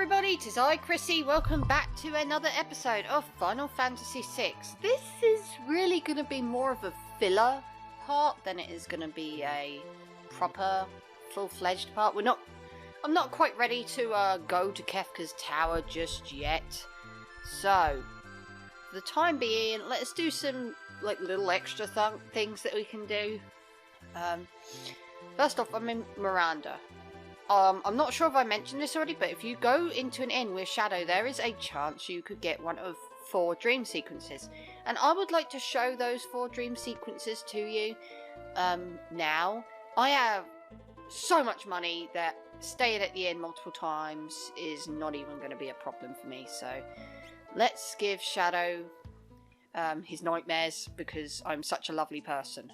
everybody, 'tis I, Chrissy. Welcome back to another episode of Final Fantasy VI. This is really going to be more of a filler part than it is going to be a proper, full-fledged part. I'm not quite ready to go to Kefka's tower just yet. So, for the time being, let's do some little extra things that we can do. First off, I'm in Miranda. I'm not sure if I mentioned this already, but if you go into an inn with Shadow, there is a chance you could get one of 4 dream sequences. And I would like to show those 4 dream sequences to you now. I have so much money that staying at the inn multiple times is not even going to be a problem for me. So let's give Shadow his nightmares because I'm such a lovely person.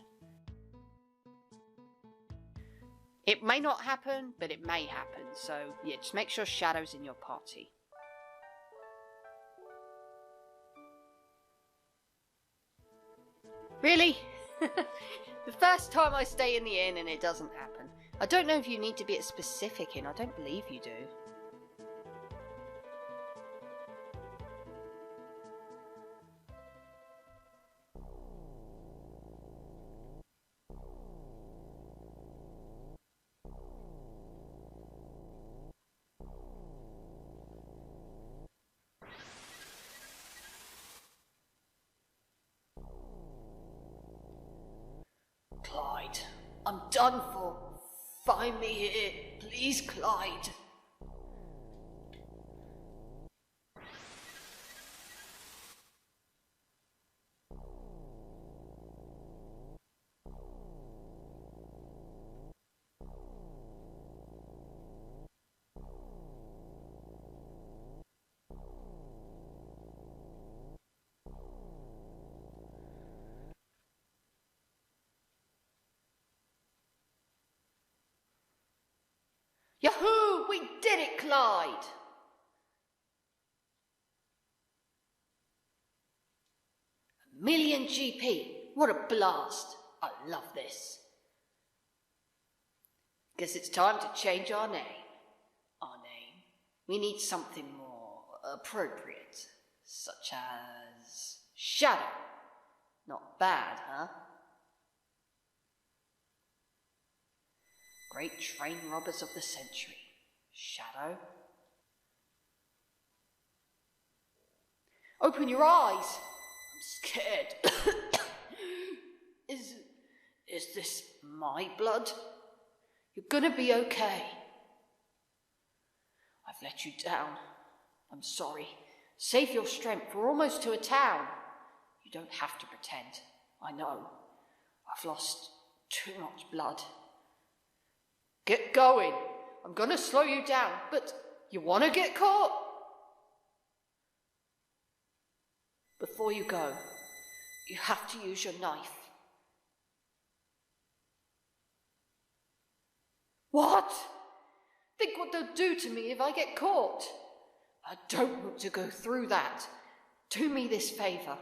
It may not happen, but it may happen. So, yeah, just make sure Shadow's in your party. Really? The first time I stay in the inn and it doesn't happen. I don't know if you need to be at a specific inn. I don't believe you do. Clyde, I'm done for. Find me here, please, Clyde. Yahoo! We did it, Clyde! A million GP. What a blast. I love this. Guess it's time to change our name. We need something more appropriate, such as Shadow. Not bad, huh? Great train robbers of the century. Shadow. Open your eyes. I'm scared. Is this my blood? You're gonna be okay. I've let you down. I'm sorry. Save your strength. We're almost to a town. You don't have to pretend. I know. I've lost too much blood. Get going. I'm gonna slow you down, but you wanna get caught? Before you go, you have to use your knife. What? Think what they'll do to me if I get caught. I don't want to go through that. Do me this favour.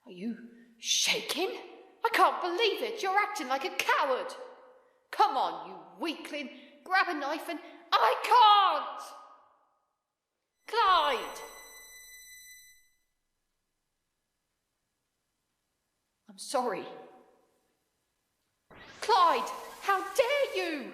Are you shaking? I can't believe it. You're acting like a coward. Come on, you weakling. Grab a knife and... I can't! Clyde! I'm sorry. Clyde, how dare you!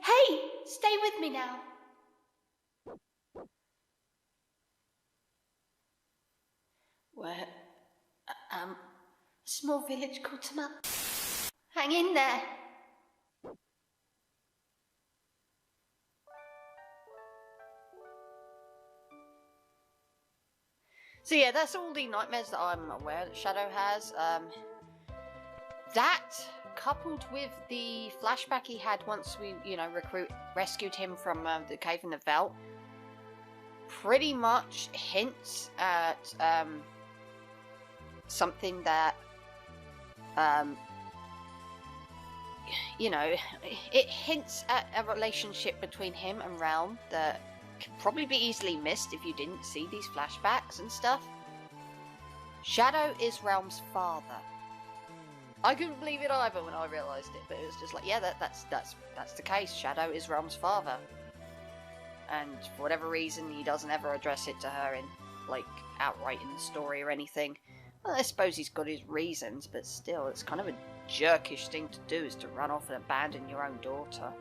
Hey, stay with me now. We're a small village called Tamar. Hang in there. So yeah, that's all the nightmares that I'm aware that Shadow has. That, coupled with the flashback he had once we, rescued him from the cave in the Veldt, pretty much hints at something that you know, it hints at a relationship between him and Realm that could probably be easily missed if you didn't see these flashbacks and stuff. Shadow is Realm's father. I couldn't believe it either when I realised it, but it was just like, yeah, that's the case. Shadow is Realm's father, and for whatever reason, he doesn't ever address it to her in, like, outright in the story or anything. Well, I suppose he's got his reasons, but still, it's kind of a jerkish thing to do, is to run off and abandon your own daughter.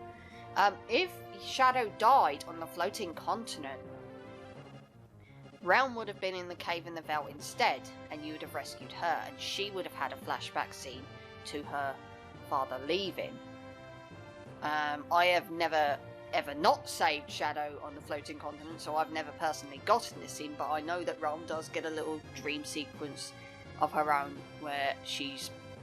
If Shadow died on the floating continent, Realm would have been in the cave in the Veldt instead, and you would have rescued her, and she would have had a flashback scene to her father leaving. I have never ever not saved Shadow on the floating continent, so I've never personally gotten this scene, but I know that Realm does get a little dream sequence of her own where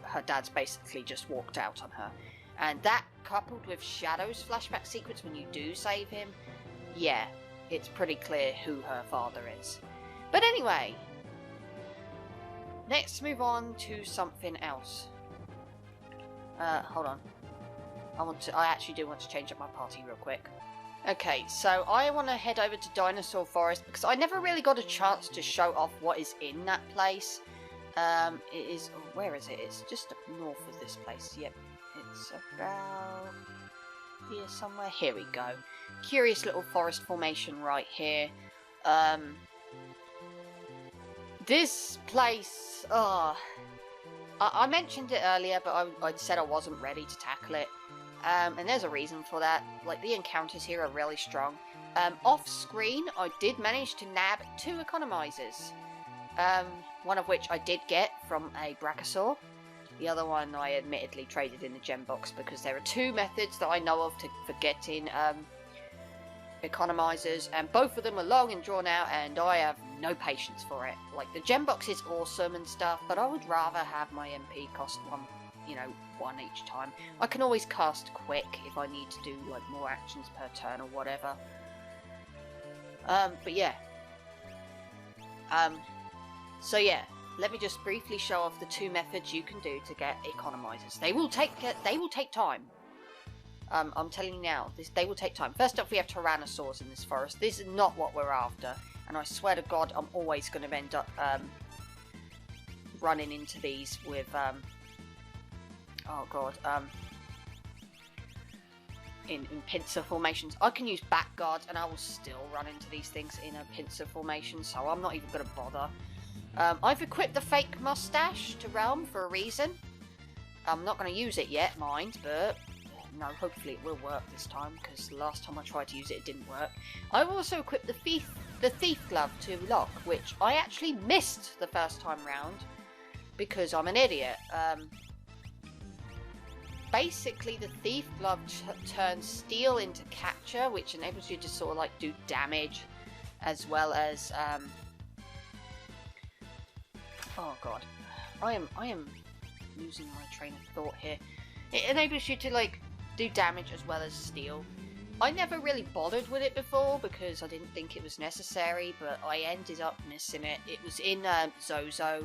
her dad's basically just walked out on her. And that, coupled with Shadow's flashback sequence when you do save him, yeah, it's pretty clear who her father is. But anyway, let's move on to something else. Hold on. I actually do want to change up my party real quick. Okay, so I want to head over to Dinosaur Forest because I never really got a chance to show off what is in that place. It is... Oh, where is it? It's just up north of this place. Yep, it's about here somewhere. Here we go. Curious little forest formation right here. This place... I mentioned it earlier, but I said I wasn't ready to tackle it. And there's a reason for that. Like, the encounters here are really strong. Off screen, I did manage to nab 2 economizers. One of which I did get from a Brachiosaur. The other one I admittedly traded in the gem box because there are 2 methods that I know of for getting economizers, and both of them are long and drawn out, and I have no patience for it. Like, the gem box is awesome and stuff, but I would rather have my MP cost one each time. I can always cast quick if I need to do like more actions per turn or whatever. But yeah. So yeah, let me just briefly show off the 2 methods you can do to get economizers. They will take time. I'm telling you now, they will take time. First up, we have Tyrannosaurs in this forest. This is not what we're after, and I swear to God, I'm always going to end up running into these with in pincer formations. I can use back guards and I will still run into these things in a pincer formation, so I'm not even going to bother. I've equipped the fake mustache to Realm for a reason. I'm not going to use it yet, mind, but no, hopefully it will work this time, because the last time I tried to use it, it didn't work. I've also equipped the thief glove to Locke, which I actually missed the first time round because I'm an idiot. Basically, the thief glove turns steel into capture, which enables you to sort of like do damage, as well as oh god, I am losing my train of thought here. It enables you to like do damage as well as steal. I never really bothered with it before because I didn't think it was necessary, but I ended up missing it. It was in Zozo.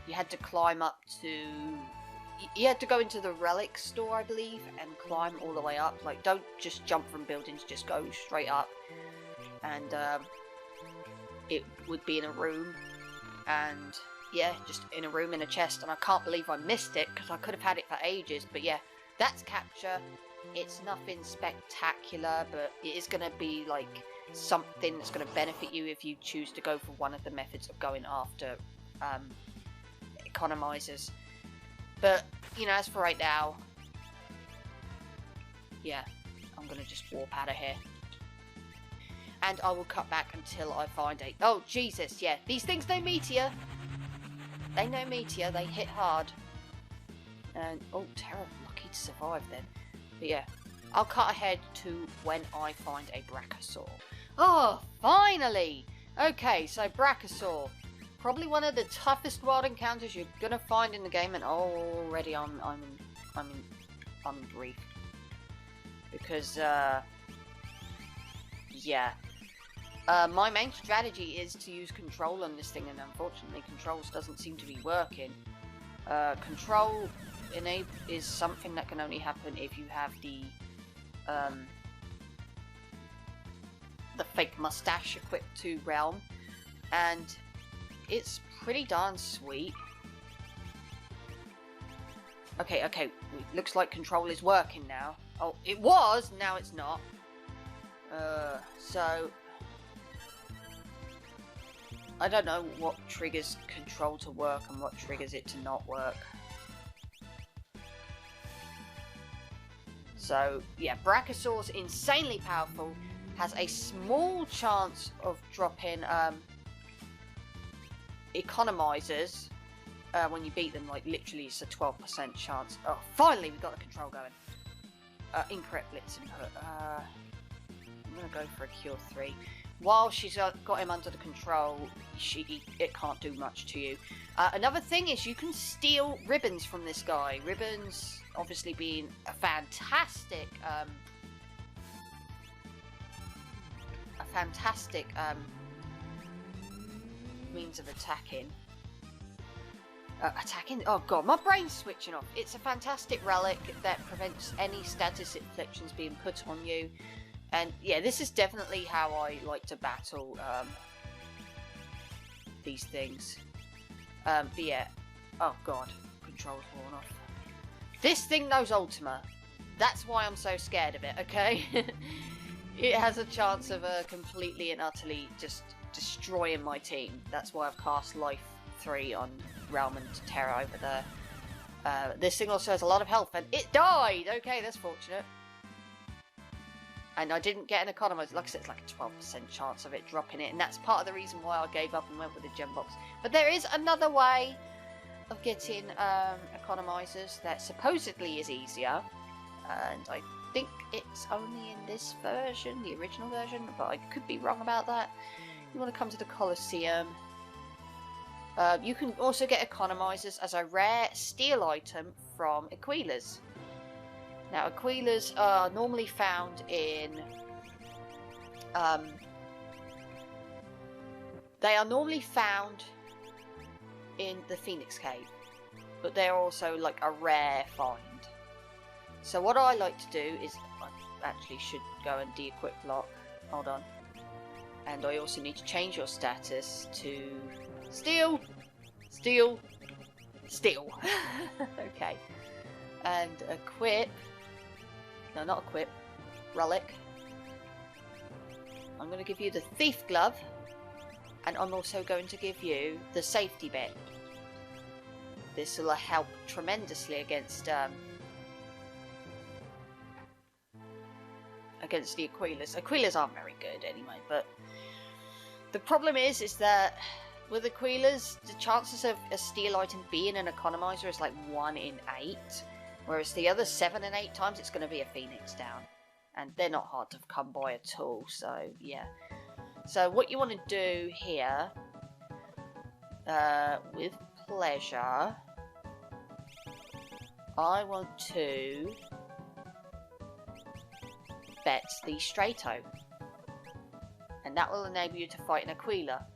You had to climb up to... You had to go into the relic store, I believe, and climb all the way up. Like, don't just jump from buildings, just go straight up. And it would be in a room. And yeah, just in a room in a chest. And I can't believe I missed it because I could have had it for ages. But yeah, that's capture. It's nothing spectacular, but it is going to be like something that's going to benefit you if you choose to go for one of the methods of going after economizers. But, you know, as for right now, yeah, I'm going to just warp out of here. And I will cut back until I find a... Oh, Jesus, yeah. These things know Meteor. They know Meteor. They hit hard. And, oh, terrible. Lucky to survive then. But yeah, I'll cut ahead to when I find a Brachiosaur. Oh, finally! Okay, so Brachiosaur. Probably one of the toughest wild encounters you're gonna find in the game, and already I'm in grief because yeah, my main strategy is to use control on this thing, and unfortunately, controls doesn't seem to be working. Control is something that can only happen if you have the fake mustache equipped to Realm, and it's pretty darn sweet. Okay, looks like control is working now. Oh, it was, now it's not. So I don't know what triggers control to work and what triggers it to not work. So, yeah, Brachiosaur's insanely powerful, has a small chance of dropping economizers when you beat them, like literally it's a 12% chance. Oh, finally we got the control going. Incorrect blitz input. I'm going to go for a cure 3. While she's got him under the control, it can't do much to you. Another thing is you can steal ribbons from this guy. Ribbons, obviously, being a fantastic means of attacking. Oh god, my brain's switching off. It's a fantastic relic that prevents any status inflictions being put on you. And yeah, this is definitely how I like to battle these things. But yeah, oh god, control's worn off. This thing knows Ultima. That's why I'm so scared of it, okay? It has a chance of completely and utterly just destroying my team. That's why I've cast Life 3 on Realm and Terra over there. This thing also has a lot of health, and it died! Okay, that's fortunate. And I didn't get an economizer. Like I said, it's like a 12% chance of it dropping it, and that's part of the reason why I gave up and went with the gem box. But there is another way of getting economizers that supposedly is easier, and I think it's only in this version, the original version, but I could be wrong about that. You want to come to the Colosseum. You can also get economizers as a rare steal item from Aquilas. Now, Aquilas are normally found in... they are normally found in the Phoenix Cave, but they're also like a rare find. So what I like to do is, I actually should go and de-equip lock. Hold on. And I also need to change your status to steal, steal, steal. Okay. And equip. No, not equip. Relic. I'm going to give you the Thief Glove. And I'm also going to give you the Safety Bit. This will help tremendously against the Aquilas. Aquilas aren't very good anyway, but the problem is that with Aquilas, the chances of a steal item being an economizer is like 1 in 8. Whereas the other 7 and 8 times, it's going to be a Phoenix down. And they're not hard to come by at all, so yeah. So what you want to do here, with pleasure, I want to bet the Strato. And that will enable you to fight an Aquila.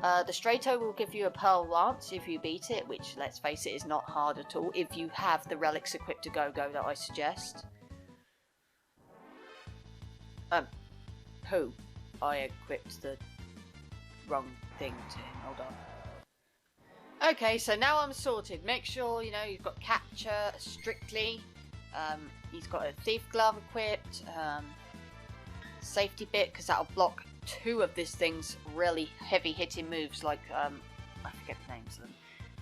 The Strato will give you a Pearl Lance if you beat it, which, let's face it, is not hard at all if you have the relics equipped to go-go that I suggest. I equipped the wrong thing to him. Hold on. Okay, so now I'm sorted. Make sure, you know, you've got Capture strictly. He's got a Thief Glove equipped. Safety Bit, because that'll block 2 of this thing's really heavy hitting moves, like I forget the names of them.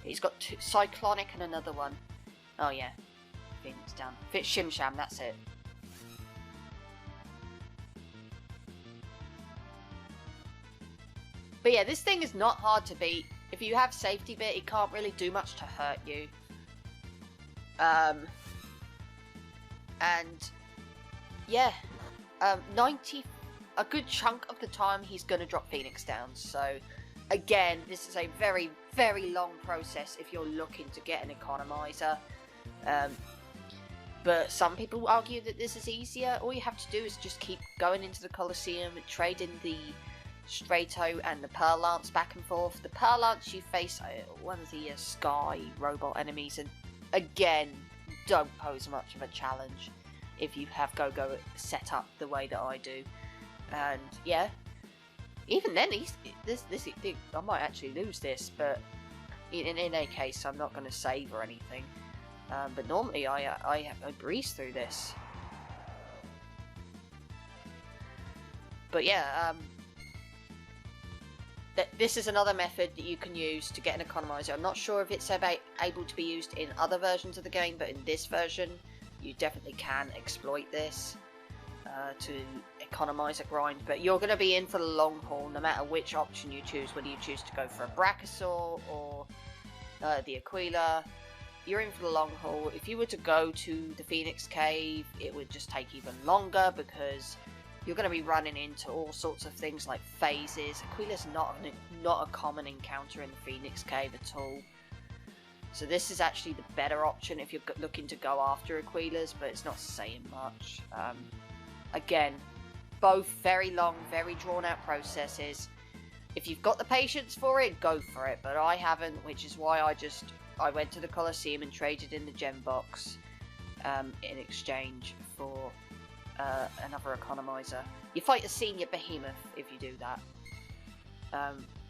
He's got 2, Cyclonic and another one. Oh yeah, Phoenix down. Fit Shimsham, that's it. But yeah, this thing is not hard to beat. If you have Safety Bit, it can't really do much to hurt you. And yeah, a good chunk of the time he's going to drop Phoenix down. So again, this is a very, very long process if you're looking to get an economizer. But some people argue that this is easier. All you have to do is just keep going into the Colosseum, trading the Strato and the Pearl Lance back and forth. The Pearl Lance, you face one of the Sky robot enemies, and again, don't pose much of a challenge if you have Go-Go set up the way that I do. And yeah, even then, I might actually lose this, but in any case, I'm not going to save or anything. But normally, I breeze through this. But yeah, this is another method that you can use to get an economizer. I'm not sure if it's able to be used in other versions of the game, but in this version, you definitely can exploit this to economize a grind. But you're going to be in for the long haul, no matter which option you choose. Whether you choose to go for a Brachiosaur or the Aquila, you're in for the long haul. If you were to go to the Phoenix Cave, it would just take even longer because you're going to be running into all sorts of things like phases. Aquila's not a common encounter in the Phoenix Cave at all. So this is actually the better option if you're looking to go after Aquilas, but it's not saying much. Again, both very long, very drawn out processes. If you've got the patience for it, go for it, but I haven't, which is why I went to the Colosseum and traded in the gem box in exchange for another economizer. You fight a senior behemoth if you do that.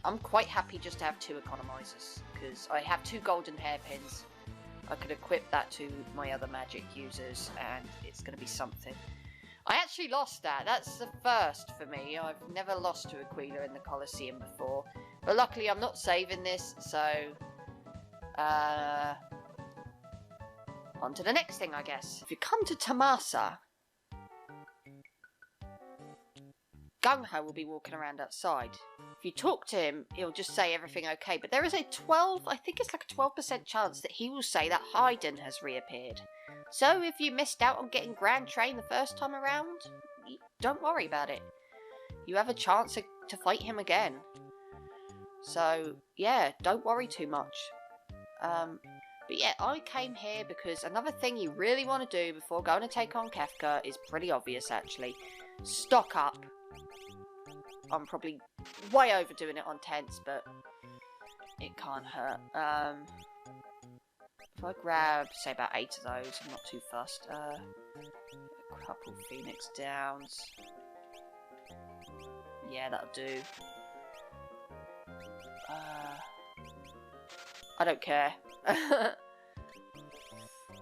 I'm quite happy just to have 2 economizers because I have 2 golden hairpins. I could equip that to my other magic users and it's going to be something. I actually lost that. That's the first for me. I've never lost to Aquila in the Colosseum before, but luckily I'm not saving this, so on to the next thing, I guess. If you come to Tomasa, Gung-Ho will be walking around outside. If you talk to him, he'll just say everything okay, but there is a 12, I think it's like a 12% chance that he will say that Haydn has reappeared. So if you missed out on getting Grand Train the first time around, don't worry about it. You have a chance to fight him again. So yeah, don't worry too much. But yeah, I came here because another thing you really want to do before going to take on Kefka is pretty obvious actually. Stock up. I'm probably way overdoing it on tents, but it can't hurt. If I grab, say, about 8 of those, I'm not too fussed. A couple Phoenix Downs. Yeah, that'll do. I don't care.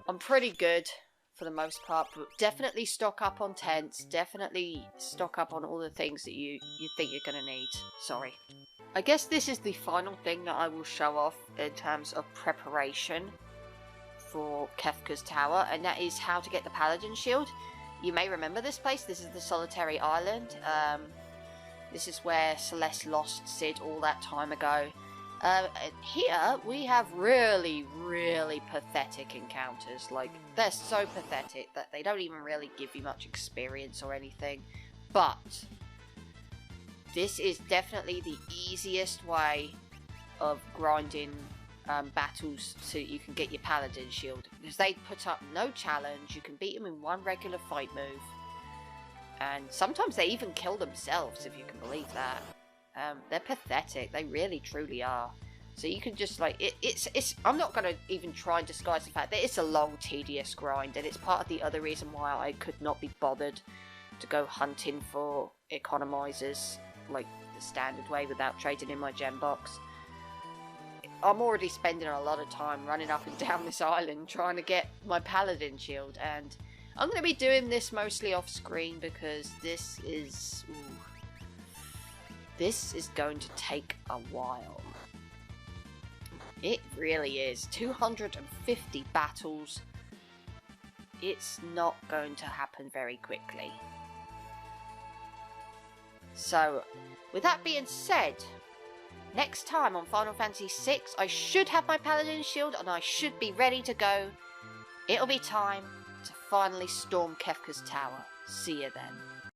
I'm pretty good for the most part, but definitely stock up on tents. Definitely stock up on all the things that you think you're going to need. Sorry. I guess this is the final thing that I will show off in terms of preparation for Kefka's Tower, and that is how to get the Paladin shield. You may remember this place. This is the Solitary Island. This is where Celeste lost Cid all that time ago. Here we have really, really pathetic encounters. Like, they're so pathetic that they don't even really give you much experience or anything. But this is definitely the easiest way of grinding battles so you can get your Paladin shield, because they put up no challenge. You can beat them in one regular fight move, and sometimes they even kill themselves, if you can believe that. They're pathetic. They really truly are. So you can just like it's I'm not going to even try and disguise the fact that it's a long, tedious grind, and it's part of the other reason why I could not be bothered to go hunting for economizers like the standard way without trading in my gem box. I'm already spending a lot of time running up and down this island trying to get my Paladin shield, and I'm going to be doing this mostly off screen because this is going to take a while. It really is. 250 battles. It's not going to happen very quickly. So, with that being said, next time on Final Fantasy VI, I should have my Paladin shield and I should be ready to go. It'll be time to finally storm Kefka's Tower. See you then.